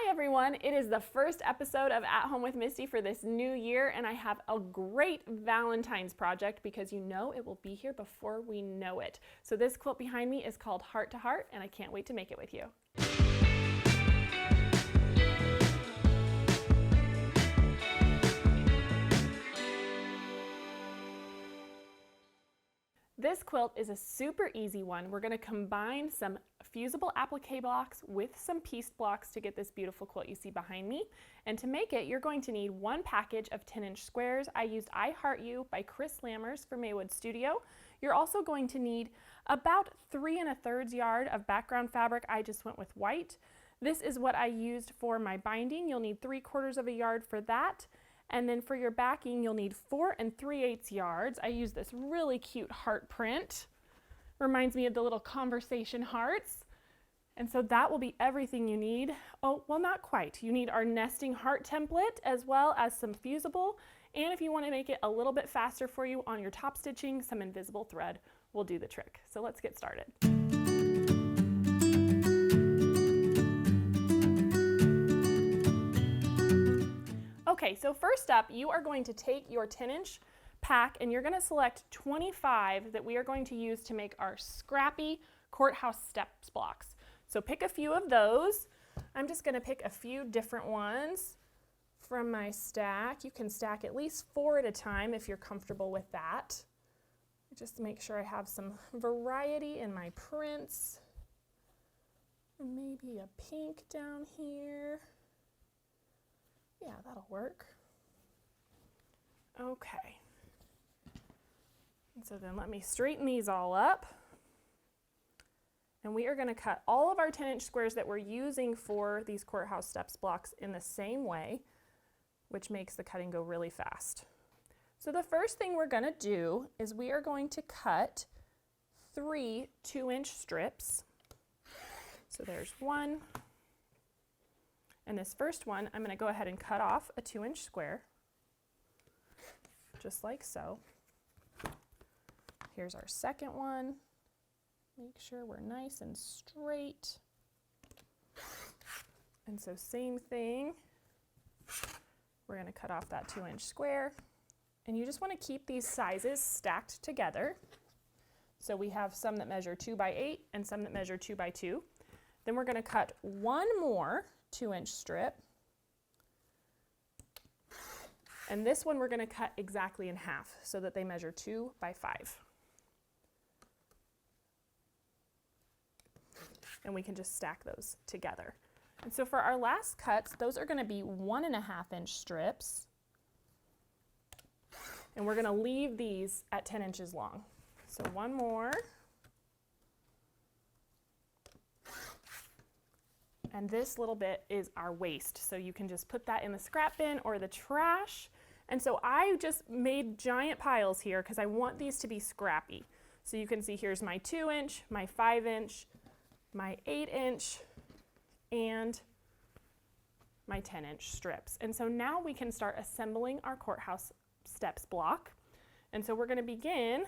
Hi everyone, it is the first episode of At Home with Misty for this new year, and I have a great Valentine's project because you know it will be here before we know it. So this quilt behind me is called Heart to Heart, and I can't wait to make it with you. This quilt is a super easy one. We're going to combine some fusible applique blocks with some pieced blocks to get this beautiful quilt you see behind me. And to make it, you're going to need one package of 10-inch squares. I used I Heart You by Kris Lammers for Maywood Studio. You're also going to need about 3 1/3 yards of background fabric. I just went with white. This is what I used for my binding. You'll need 3/4 yard for that. And then for your backing, you'll need 4 3/8 yards. I use this really cute heart print. Reminds me of the little conversation hearts. And so that will be everything you need. Oh, well, not quite. You need our nesting heart template as well as some fusible. And if you want to make it a little bit faster for you on your top stitching, some invisible thread will do the trick. So let's get started. Okay, so first up, you are going to take your 10-inch pack and you're going to select 25 that we are going to use to make our scrappy courthouse steps blocks. So pick a few of those. I'm just going to pick a few different ones from my stack. You can stack at least 4 at a time if you're comfortable with that. Just to make sure I have some variety in my prints. Maybe a pink down here. Yeah, that'll work. Okay. And so then let me straighten these all up. And we are going to cut all of our 10-inch squares that we're using for these courthouse steps blocks in the same way, which makes the cutting go really fast. So the first thing we're going to do is we are going to cut 3 2-inch strips. So there's one. And this first one, I'm going to go ahead and cut off a 2-inch square, just like so. Here's our second one. Make sure we're nice and straight. And so same thing. We're going to cut off that 2-inch square. And you just want to keep these sizes stacked together. So we have some that measure 2 by 8 and some that measure 2 by 2. Then we're going to cut one more 2-inch strip, and this one we're going to cut exactly in half so that they measure 2 by 5. And we can just stack those together. And so for our last cuts, those are going to be 1 1/2-inch strips, and we're going to leave these at 10 inches long. So one more. And this little bit is our waste, so you can just put that in the scrap bin or the trash. And so I just made giant piles here because I want these to be scrappy. So you can see here's my 2-inch, my 5-inch, my 8-inch, and my 10-inch strips. And so now we can start assembling our courthouse steps block. And so we're going to begin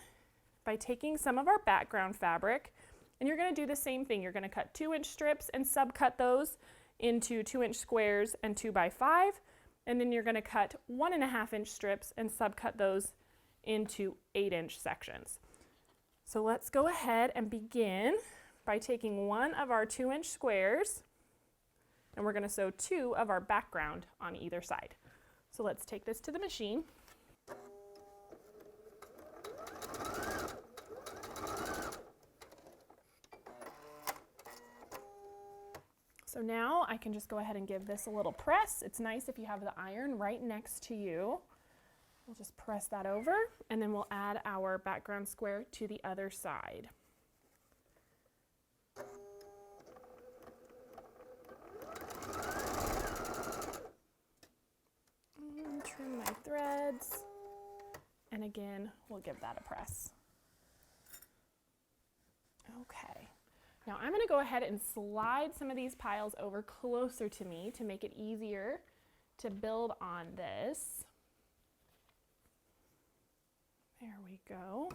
by taking some of our background fabric. And you're going to do the same thing. You're going to cut 2-inch strips and subcut those into 2-inch squares and 2 by 5. And then you're going to cut 1 1/2-inch strips and subcut those into 8-inch sections. So let's go ahead and begin by taking one of our 2-inch squares, and we're going to sew 2 of our background on either side. So let's take this to the machine. So now I can just go ahead and give this a little press. It's nice if you have the iron right next to you. We'll just press that over, and then we'll add our background square to the other side. Trim my threads, and again, we'll give that a press. Okay. Now I'm going to go ahead and slide some of these piles over closer to me to make it easier to build on this. There we go.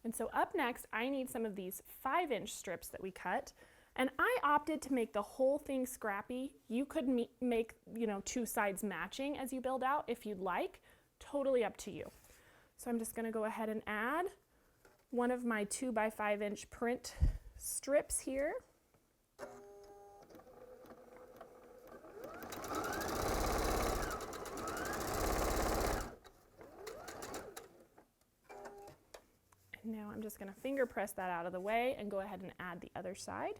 And so up next, I need some of these 5-inch strips that we cut. And I opted to make the whole thing scrappy. You could make, you know, two sides matching as you build out if you'd like. Totally up to you. So I'm just going to go ahead and add one of my 2 by 5 inch print strips here. And now I'm just going to finger press that out of the way and go ahead and add the other side.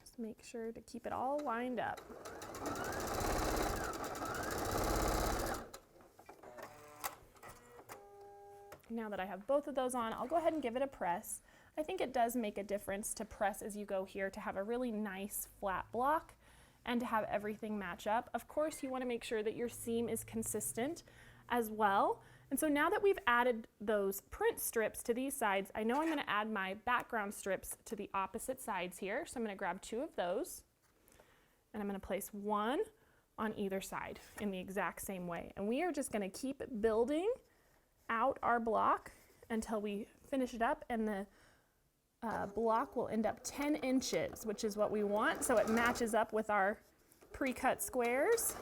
Just make sure to keep it all lined up. Now that I have both of those on, I'll go ahead and give it a press. I think it does make a difference to press as you go here to have a really nice flat block and to have everything match up. Of course, you want to make sure that your seam is consistent as well. And so now that we've added those print strips to these sides, I know I'm going to add my background strips to the opposite sides here. So I'm going to grab 2 of those and I'm going to place one on either side in the exact same way. And we are just going to keep building out our block until we finish it up, and the block will end up 10 inches, which is what we want, so it matches up with our pre-cut squares.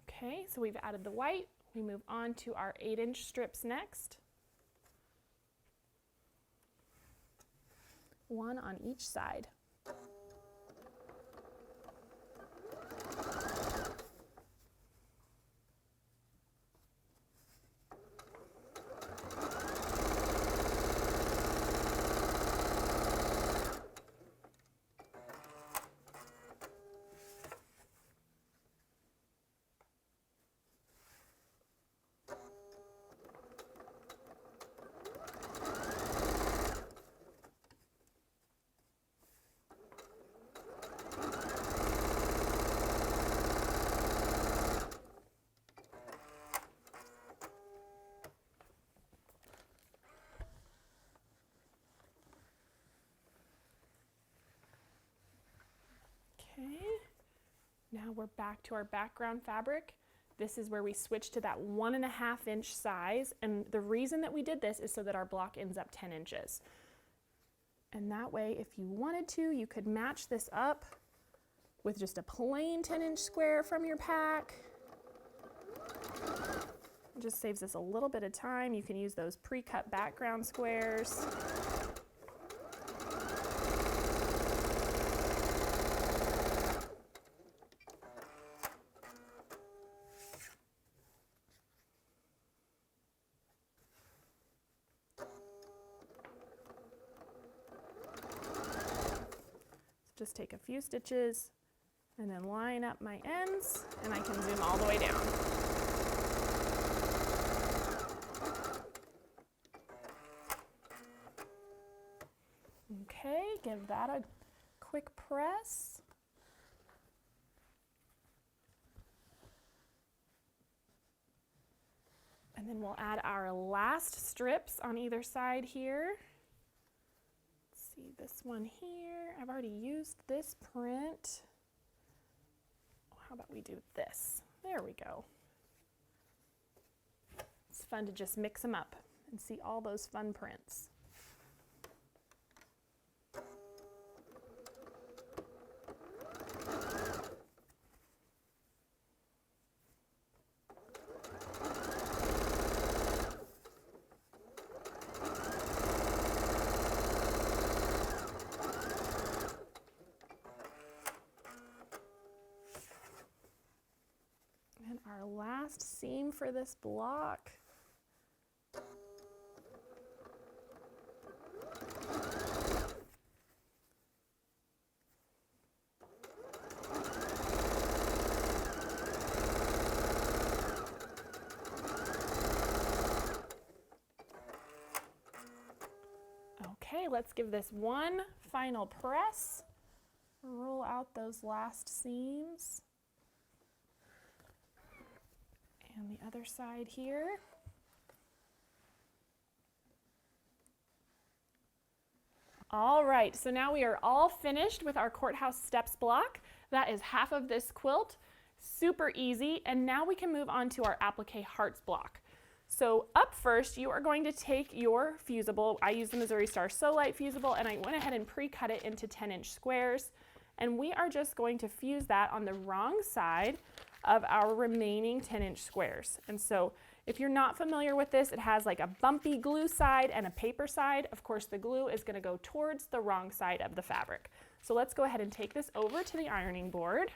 Okay, so we've added the white. We move on to our 8-inch strips next. One on each side. Okay, now we're back to our background fabric. This is where we switch to that 1.5 inch size, and the reason that we did this is so that our block ends up 10 inches. And that way, if you wanted to, you could match this up with just a plain 10-inch square from your pack. It just saves us a little bit of time. You can use those pre-cut background squares. Just take a few stitches and then line up my ends, and I can zoom all the way down. Okay, give that a quick press. And then we'll add our last strips on either side here. See this one here. I've already used this print. How about we do this? There we go. It's fun to just mix them up and see all those fun prints. And our last seam for this block. Okay, let's give this one final press. Roll out those last seams. And the other side here. All right, so now we are all finished with our courthouse steps block. That is half of this quilt. Super easy. And now we can move on to our Applique Hearts block. So up first, you are going to take your fusible. I use the Missouri Star So Light fusible, and I went ahead and pre-cut it into 10-inch squares. And we are just going to fuse that on the wrong side of our remaining 10-inch squares. And so if you're not familiar with this, it has like a bumpy glue side and a paper side. Of course, the glue is going to go towards the wrong side of the fabric. So let's go ahead and take this over to the ironing board.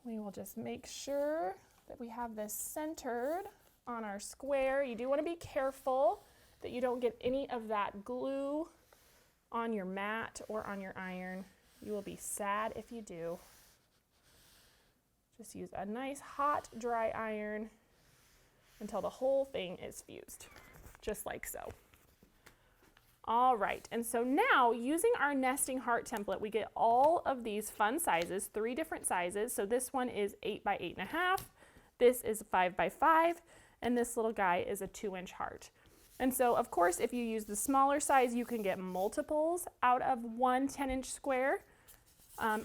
We will just make sure that we have this centered on our square. You do want to be careful that you don't get any of that glue on your mat or on your iron. You will be sad if you do. Just use a nice hot dry iron until the whole thing is fused, just like so. All right, and so now using our nesting heart template, we get all of these fun sizes, 3 different sizes. So this one is 8 by 8.5, this is 5 by 5, and this little guy is a 2-inch heart. And so of course, if you use the smaller size, you can get multiples out of one 10-inch square,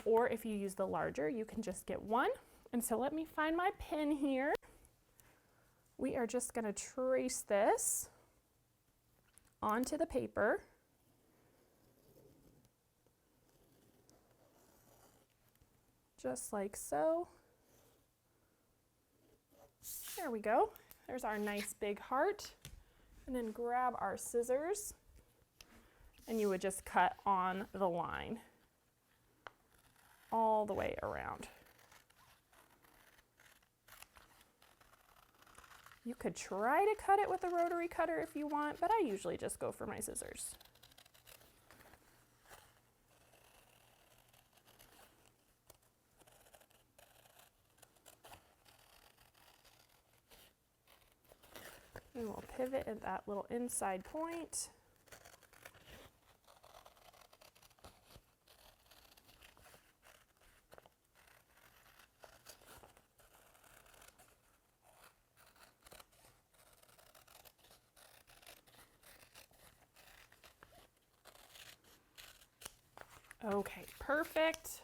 or if you use the larger, you can just get one. And so let me find my pin here. We are just going to trace this onto the paper. Just like so. There we go. There's our nice big heart. And then grab our scissors, and you would just cut on the line all the way around. You could try to cut it with a rotary cutter if you want, but I usually just go for my scissors. And we'll pivot at that little inside point. Okay, perfect.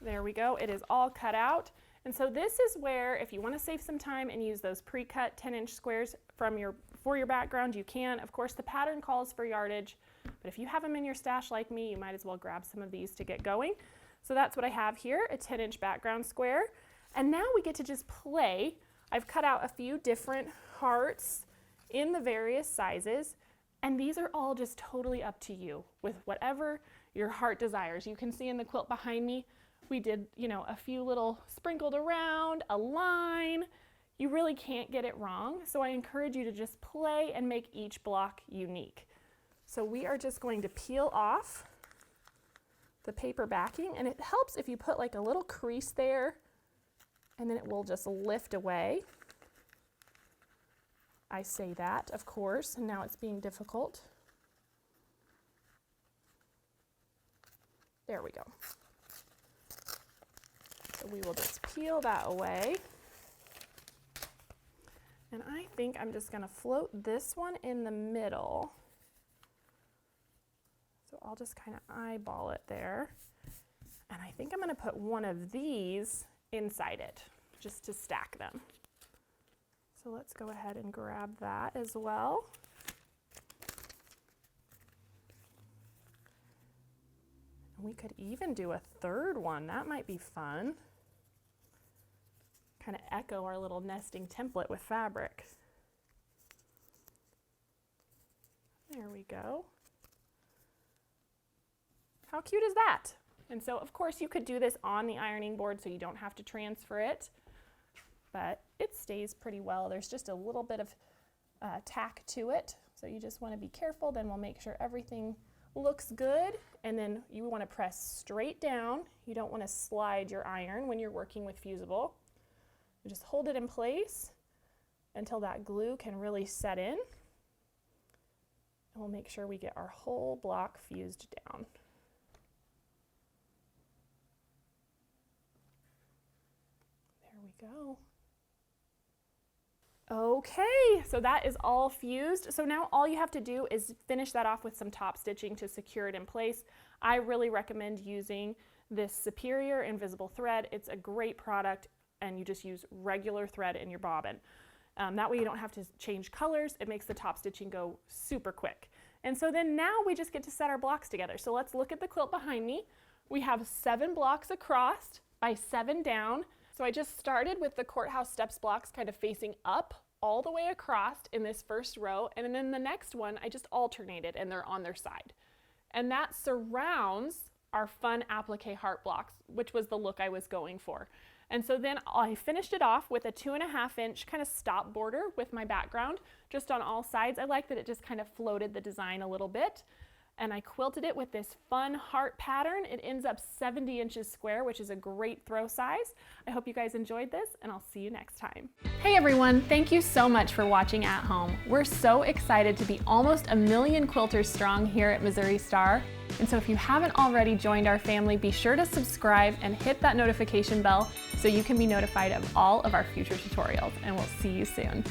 There we go. It is all cut out. And so this is where, if you want to save some time and use those pre-cut 10-inch squares for your background, you can. Of course, the pattern calls for yardage, but if you have them in your stash like me, you might as well grab some of these to get going. So that's what I have here, a 10-inch background square. And now we get to just play. I've cut out a few different hearts in the various sizes, and these are all just totally up to you with whatever your heart desires. You can see in the quilt behind me, we did, a few little sprinkled around, a line. You really can't get it wrong. So I encourage you to just play and make each block unique. So we are just going to peel off the paper backing, and it helps if you put like a little crease there, and then it will just lift away. I say that, of course, and now it's being difficult. There we go. So we will just peel that away. And I think I'm just going to float this one in the middle. So I'll just kind of eyeball it there. And I think I'm going to put one of these inside it, just to stack them. So let's go ahead and grab that as well. And we could even do a third one. That might be fun. Kind of echo our little nesting template with fabric. There we go. How cute is that? And so of course you could do this on the ironing board so you don't have to transfer it, but it stays pretty well. There's just a little bit of tack to it, so you just want to be careful. Then we'll make sure everything looks good, and then you want to press straight down. You don't want to slide your iron when you're working with fusible. You just hold it in place until that glue can really set in. And we'll make sure we get our whole block fused down. There we go. Okay, so that is all fused. So now all you have to do is finish that off with some top stitching to secure it in place. I really recommend using this Superior Invisible Thread. It's a great product, and you just use regular thread in your bobbin. That way you don't have to change colors. It makes the top stitching go super quick. And so then now we just get to set our blocks together. So let's look at the quilt behind me. We have 7 blocks across by 7 down. So I just started with the courthouse steps blocks kind of facing up all the way across in this first row, and then in the next one I just alternated and they're on their side. And that surrounds our fun applique heart blocks, which was the look I was going for. And so then I finished it off with a 2.5 inch kind of stop border with my background just on all sides. I like that it just kind of floated the design a little bit. And I quilted it with this fun heart pattern. It ends up 70 inches square, which is a great throw size. I hope you guys enjoyed this, and I'll see you next time. Hey everyone, thank you so much for watching at home. We're so excited to be almost 1 million quilters strong here at Missouri Star. And so if you haven't already joined our family, be sure to subscribe and hit that notification bell so you can be notified of all of our future tutorials, and we'll see you soon.